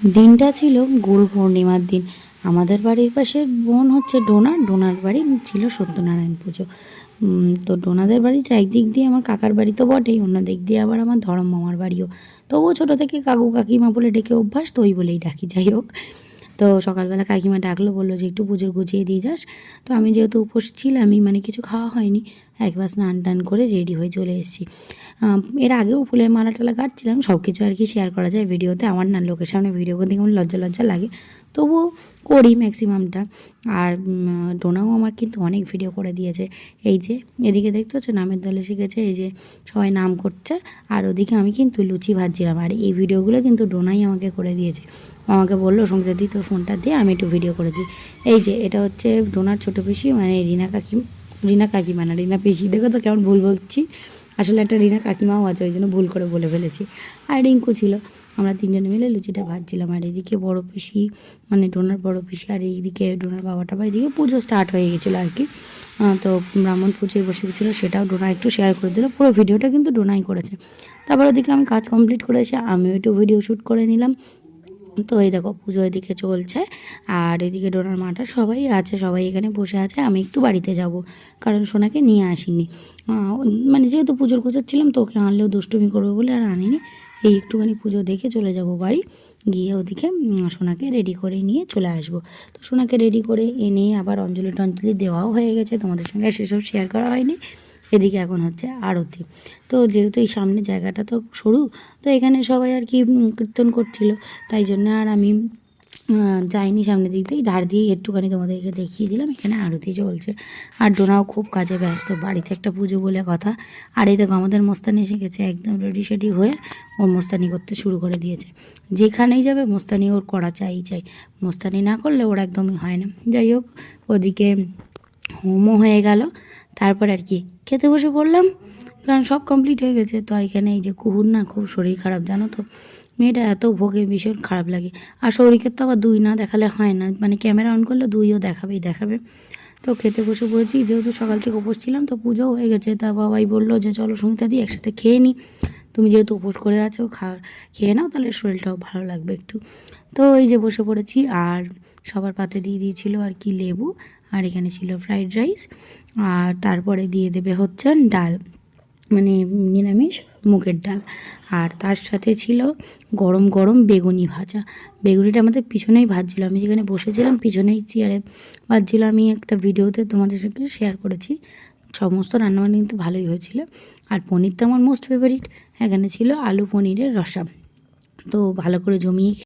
দিনটা ছিল গুরু পূর্ণিমার দিন। আমাদের বাড়ির পাশে বোন হচ্ছে ডোনার বাড়ি ছিল সত্যনারায়ণ পুজো। তো ডোনাদের বাড়ির একদিক দিয়ে আমার কাকার বাড়ি তো বটেই, অন্য দিক দিয়ে আবার আমার ধরম মামার বাড়িও। তবুও ছোটো থেকে কাকু কাকিমা বলে ডেকে অভ্যাস, তো ওই বলেই ডাকি। যাই হোক, তো সকালবেলা কাকিমা ডাকলো, বললো যে একটু পুজোর গুছিয়ে দিয়ে যাস। তো আমি যেহেতু উপোস ছিলামই, মানে কিছু খাওয়া হয়নি, একবার স্নান টান করে রেডি হয়ে চলে এসেছি। এর আগেও ফুলের মালা টালা কাটছিলাম, সব কিছু আর কি শেয়ার করা যায় ভিডিওতে। আমার না লোকের সামনে ভিডিও করতে কেমন লজ্জা লজ্জা লাগে, তবুও করি ম্যাক্সিমামটা। আর ডোনাও আমার কিন্তু অনেক ভিডিও করে দিয়েছে। এই যে এদিকে দেখতে হচ্ছে নামের দলে শিখেছে, এই যে সবাই নাম করছে, আর ওদিকে আমি কিন্তু লুচি ভাজছিলাম। আর এই ভিডিওগুলো কিন্তু ডোনাই আমাকে করে দিয়েছে। আমাকে বললো, সঙ্গীতা দি তোর ফোনটা দিয়ে আমি একটু ভিডিও করে দিই। এই যে এটা হচ্ছে ডোনার ছোটো পিসি, মানে রিনা কাকিমা না, রিনা পিসি। দেখো তো কেমন ভুল বলছি, আসলে একটা রিনা কাকিমাও আছে, ওই জন্য ভুল করে বলে ফেলেছি। আর রিঙ্কু ছিল, আমরা তিনজনে মিলে লুচিটা ভাজছিলাম। আর এদিকে বড় পিসি, মানে ডোনার বড় পিসি, আর এইদিকে ডোনার বাবাটা বা এদিকে পুজো স্টার্ট হয়ে গেছিলো আর কি। তো ব্রাহ্মণ পুজোয় বসে গেছিলো, সেটাও ডোনা একটু শেয়ার করে দিল। পুরো ভিডিওটা কিন্তু ডোনাই করেছে। তারপর ওদিকে আমি কাজ কমপ্লিট করে এসে আমিও একটু ভিডিও শ্যুট করে নিলাম। তো এই দেখো পুজো এদিকে চলছে, আর এদিকে ডোনার মাটা সবাই আছে, সবাই এখানে বসে আছে। আমি একটু বাড়িতে যাব, কারণ সোনাকে নিয়ে আসিনি। মানে যেহেতু পুজোর গোছাচ্ছিলাম, তো ওকে আনলেও দুষ্টুমি করবো বলে আর আনিনি। এই একটুখানি পুজো দেখে চলে যাব বাড়ি, গিয়ে ওদিকে সোনাকে রেডি করে নিয়ে চলে আসব। তো সোনাকে রেডি করে এনে আবার অঞ্জলি টঞ্জলি দেওয়াও হয়ে গেছে, তোমাদের সঙ্গে সেসব শেয়ার করা হয়নি। এদিকে এখন হচ্ছে আরতি। তো যেহেতু এই সামনে জায়গাটা তো সরু, তো এখানে সবাই আর কি কীর্তন করছিল, তাই জন্য আর আমি যাইনি সামনের দিক দিয়ে, ধার দিয়ে একটুখানি তোমাদেরকে দেখিয়ে দিলাম এখানে আরতি চলছে। আর ডোনাও খুব কাজে ব্যস্ত, বাড়িতে একটা পুজো বলে কথা। আর এই দেখো আমাদের মোস্তানি এসে গেছে, একদম রেডি সেডি হয়ে ওর মোস্তানি করতে শুরু করে দিয়েছে। যেখানেই যাবে মোস্তানি ওর করা চাই, মোস্তানি না করলে ওর একদমই হয় না। যাই হোক, ওদিকে হোমও হয়ে গেল, তারপর আর কি খেতে বসে পড়লাম, কারণ সব কমপ্লিট হয়ে গেছে। তো এখানে এই যে কুহুর না খুব শরীর খারাপ, জানো তো, মেয়েটা এত ভোগে, ভীষণ খারাপ লাগে। আর শরীরকে তো আবার দুই না দেখালে হয় না, মানে ক্যামেরা অন করলে দুইও দেখাবে। তো খেতে বসে পড়েছি, যেহেতু সকাল থেকে উপোস ছিলাম, তো পুজো হয়ে গেছে। তা বাবাই বললো যে চলো সঙ্গীতা দি একসাথে খেয়ে নিই, তুমি যেহেতু উপোস করে আছো খেয়ে নাও, তাহলে শরীরটাও ভালো লাগবে একটু। তো এই যে বসে পড়েছি, আর সবার পাতে দিয়ে দিয়েছিল আর কি লেবু, আর এখানে ছিল ফ্রাইড রাইস, আর তারপরে দিয়ে দেবে হচ্ছে ডাল, মানে নিরামিষ মুগের ডাল। আর তার সাথে ছিল গরম গরম বেগুনি ভাজা। বেগুনিটা আমাদের পিছনেই ভাজছিল, আমি যেখানে বসেছিলাম পিছনেই চেয়ারে ভাজছিল। আমি একটা ভিডিওতে তোমাদের সঙ্গে শেয়ার করেছি। সমস্ত রান্নাবান্না কিন্তু ভালোই হয়েছিল। আর পনির তো আমার মোস্ট ফেভারিট, এখানে ছিল আলু পনিরের রসা। তো ভালো করে জমিয়ে